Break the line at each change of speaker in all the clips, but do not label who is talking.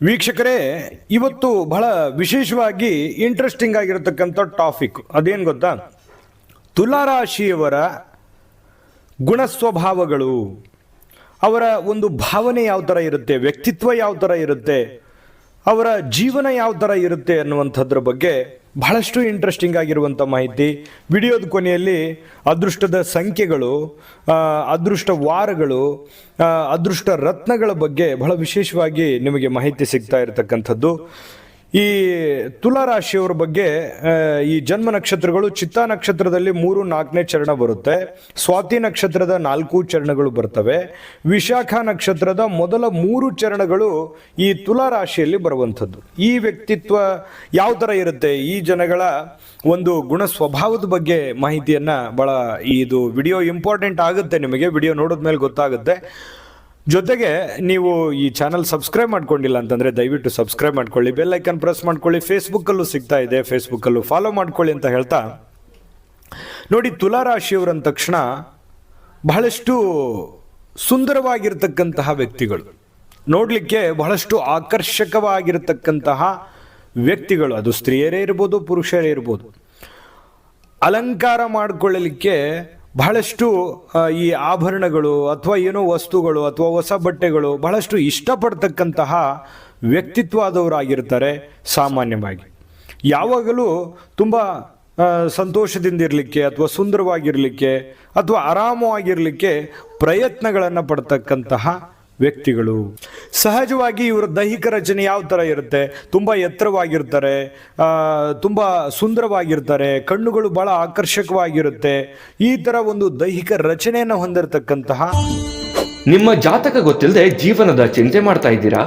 ವೀಕ್ಷಕರೇ, ಇವತ್ತು ಬಹಳ ವಿಶೇಷವಾಗಿ ಇಂಟ್ರೆಸ್ಟಿಂಗ್ ಆಗಿರತಕ್ಕಂಥ ಟಾಪಿಕ್ ಅದೇನು ಗೊತ್ತಾ? ತುಲಾರಾಶಿಯವರ ಗುಣ ಸ್ವಭಾವಗಳು, ಅವರ ಒಂದು ಭಾವನೆ ಯಾವ ಥರ ಇರುತ್ತೆ, ವ್ಯಕ್ತಿತ್ವ ಯಾವ ಥರ ಇರುತ್ತೆ, ಅವರ ಜೀವನ ಯಾವ ಥರ ಇರುತ್ತೆ ಅನ್ನುವಂಥದ್ರ ಬಗ್ಗೆ ಬಹಳಷ್ಟು ಇಂಟ್ರೆಸ್ಟಿಂಗ್ ಆಗಿರುವಂಥ ಮಾಹಿತಿ. ವಿಡಿಯೋದ ಕೊನೆಯಲ್ಲಿ ಅದೃಷ್ಟದ ಸಂಖ್ಯೆಗಳು, ಅದೃಷ್ಟ ವಾರಗಳು, ಅದೃಷ್ಟ ರತ್ನಗಳ ಬಗ್ಗೆ ಬಹಳ ವಿಶೇಷವಾಗಿ ನಿಮಗೆ ಮಾಹಿತಿ ಸಿಗ್ತಾ ಇರತಕ್ಕಂಥದ್ದು. ಈ ತುಲಾರಾಶಿಯವರ ಬಗ್ಗೆ ಈ ಜನ್ಮ ನಕ್ಷತ್ರಗಳು ಚಿತ್ತಾ ನಕ್ಷತ್ರದಲ್ಲಿ 3-4ನೇ ಚರಣ ಬರುತ್ತೆ, ಸ್ವಾತಿ ನಕ್ಷತ್ರದ 4 ಚರಣಗಳು ಬರ್ತವೆ, ವಿಶಾಖ ನಕ್ಷತ್ರದ ಮೊದಲ 3 ಚರಣಗಳು ಈ ತುಲಾರಾಶಿಯಲ್ಲಿ ಬರುವಂಥದ್ದು. ಈ ವ್ಯಕ್ತಿತ್ವ ಯಾವ ಥರ ಇರುತ್ತೆ, ಈ ಜನಗಳ ಒಂದು ಗುಣ ಸ್ವಭಾವದ ಬಗ್ಗೆ ಮಾಹಿತಿಯನ್ನ ಬಹಳ ಇದು ವಿಡಿಯೋ ಇಂಪಾರ್ಟೆಂಟ್ ಆಗುತ್ತೆ. ನಿಮಗೆ ವಿಡಿಯೋ ನೋಡಿದ್ಮೇಲೆ ಗೊತ್ತಾಗುತ್ತೆ. ಜೊತೆಗೆ ನೀವು ಈ ಚಾನಲ್ ಸಬ್ಸ್ಕ್ರೈಬ್ ಮಾಡ್ಕೊಂಡಿಲ್ಲ ಅಂತಂದರೆ ದಯವಿಟ್ಟು ಸಬ್ಸ್ಕ್ರೈಬ್ ಮಾಡ್ಕೊಳ್ಳಿ, ಬೆಲ್ ಐಕನ್ ಪ್ರೆಸ್ ಮಾಡ್ಕೊಳ್ಳಿ, ಫೇಸ್ಬುಕ್ಕಲ್ಲೂ ಸಿಗ್ತಾ ಇದೆ, ಫೇಸ್ಬುಕ್ಕಲ್ಲೂ ಫಾಲೋ ಮಾಡ್ಕೊಳ್ಳಿ ಅಂತ ಹೇಳ್ತಾ, ನೋಡಿ, ತುಲಾರಾಶಿಯವರು ಅಂದ ತಕ್ಷಣ ಬಹಳಷ್ಟು ಸುಂದರವಾಗಿರ್ತಕ್ಕಂತಹ ವ್ಯಕ್ತಿಗಳು, ನೋಡಲಿಕ್ಕೆ ಬಹಳಷ್ಟು ಆಕರ್ಷಕವಾಗಿರ್ತಕ್ಕಂತಹ ವ್ಯಕ್ತಿಗಳು. ಅದು ಸ್ತ್ರೀಯರೇ ಇರ್ಬೋದು, ಪುರುಷರೇ ಇರ್ಬೋದು. ಅಲಂಕಾರ ಮಾಡಿಕೊಳ್ಳಲಿಕ್ಕೆ ಬಹಳಷ್ಟು ಈ ಆಭರಣಗಳು ಅಥವಾ ಏನೋ ವಸ್ತುಗಳು ಅಥವಾ ಹೊಸ ಬಟ್ಟೆಗಳು ಬಹಳಷ್ಟು ಇಷ್ಟಪಡ್ತಕ್ಕಂತಹ ವ್ಯಕ್ತಿತ್ವದವರಾಗಿರ್ತಾರೆ. ಸಾಮಾನ್ಯವಾಗಿ ಯಾವಾಗಲೂ ತುಂಬ ಸಂತೋಷದಿಂದಿರಲಿಕ್ಕೆ ಅಥವಾ ಸುಂದರವಾಗಿರಲಿಕ್ಕೆ ಅಥವಾ ಆರಾಮವಾಗಿರಲಿಕ್ಕೆ ಪ್ರಯತ್ನಗಳನ್ನು ಪಡ್ತಕ್ಕಂತಹ ವ್ಯಕ್ತಿಗಳು. ಸಹಜವಾಗಿ ಇವರ ದೈಹಿಕ ರಚನೆ ಯಾವ ಥರ ಇರುತ್ತೆ? ತುಂಬ ಎತ್ತರವಾಗಿರ್ತಾರೆ, ತುಂಬ ಸುಂದರವಾಗಿರ್ತಾರೆ, ಕಣ್ಣುಗಳು ಬಹಳ ಆಕರ್ಷಕವಾಗಿರುತ್ತೆ. ಈ ಥರ ಒಂದು ದೈಹಿಕ ರಚನೆಯನ್ನು ಹೊಂದಿರತಕ್ಕಂತಹ.
ನಿಮ್ಮ ಜಾತಕ ಗೊತ್ತಿಲ್ಲದೆ ಜೀವನದ ಚಿಂತೆ ಮಾಡ್ತಾ ಇದ್ದೀರಾ?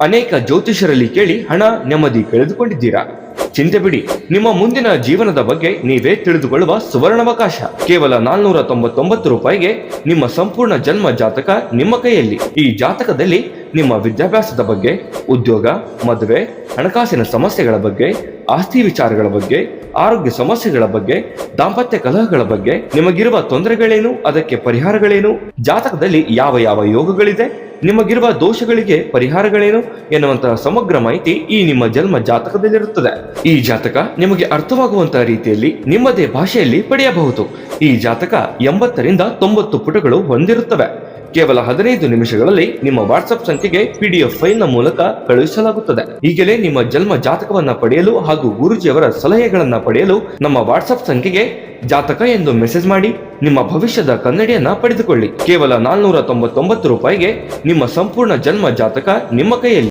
ಅನೇಕ ಜ್ಯೋತಿಷರಲ್ಲಿ ಕೇಳಿ ಹಣ ನೆಮ್ಮದಿ ಕಳೆದುಕೊಂಡಿದ್ದೀರಾ? ಚಿಂತೆ ಬಿಡಿ, ನಿಮ್ಮ ಮುಂದಿನ ಜೀವನದ ಬಗ್ಗೆ ನೀವೇ ತಿಳಿದುಕೊಳ್ಳುವ ಸುವರ್ಣಾವಕಾಶ. ಕೇವಲ 499 ರೂಪಾಯಿಗೆ ನಿಮ್ಮ ಸಂಪೂರ್ಣ ಜನ್ಮ ಜಾತಕ ನಿಮ್ಮ ಕೈಯಲ್ಲಿ. ಈ ಜಾತಕದಲ್ಲಿ ನಿಮ್ಮ ವಿದ್ಯಾಭ್ಯಾಸದ ಬಗ್ಗೆ, ಉದ್ಯೋಗ, ಮದುವೆ, ಹಣಕಾಸಿನ ಸಮಸ್ಯೆಗಳ ಬಗ್ಗೆ, ಆಸ್ತಿ ವಿಚಾರಗಳ ಬಗ್ಗೆ, ಆರೋಗ್ಯ ಸಮಸ್ಯೆಗಳ ಬಗ್ಗೆ, ದಾಂಪತ್ಯ ಕಲಹಗಳ ಬಗ್ಗೆ, ನಿಮಗಿರುವ ತೊಂದರೆಗಳೇನು, ಅದಕ್ಕೆ ಪರಿಹಾರಗಳೇನು, ಜಾತಕದಲ್ಲಿ ಯಾವ ಯಾವ ಯೋಗಗಳಿದೆ, ನಿಮಗಿರುವ ದೋಷಗಳಿಗೆ ಪರಿಹಾರಗಳೇನು ಎನ್ನುವಂತಹ ಸಮಗ್ರ ಮಾಹಿತಿ ಈ ನಿಮ್ಮ ಜನ್ಮ ಜಾತಕದಲ್ಲಿರುತ್ತದೆ. ಈ ಜಾತಕ ನಿಮಗೆ ಅರ್ಥವಾಗುವಂತಹ ರೀತಿಯಲ್ಲಿ ನಿಮ್ಮದೇ ಭಾಷೆಯಲ್ಲಿ ಪಡೆಯಬಹುದು. ಈ ಜಾತಕ 80ರಿಂದ 90 ಪುಟಗಳು ಹೊಂದಿರುತ್ತವೆ. ಕೇವಲ 15 ನಿಮಿಷಗಳಲ್ಲಿ ನಿಮ್ಮ ವಾಟ್ಸ್ಆಪ್ ಸಂಖ್ಯೆಗೆ PDF ಫೈಲ್ನ ಮೂಲಕ ಕಳುಹಿಸಲಾಗುತ್ತದೆ. ಈಗಲೇ ನಿಮ್ಮ ಜನ್ಮ ಜಾತಕವನ್ನ ಪಡೆಯಲು ಹಾಗೂ ಗುರುಜಿಯವರ ಸಲಹೆಗಳನ್ನ ಪಡೆಯಲು ನಮ್ಮ ವಾಟ್ಸ್ಆಪ್ ಸಂಖ್ಯೆಗೆ ಜಾತಕ ಎಂದು ಮೆಸೇಜ್ ಮಾಡಿ ನಿಮ್ಮ ಭವಿಷ್ಯದ ಕನ್ನಡಿಯನ್ನ ಪಡೆದುಕೊಳ್ಳಿ. ಕೇವಲ 499 ರೂಪಾಯಿಗೆ ನಿಮ್ಮ ಸಂಪೂರ್ಣ ಜನ್ಮ ಜಾತಕ ನಿಮ್ಮ ಕೈಯಲ್ಲಿ.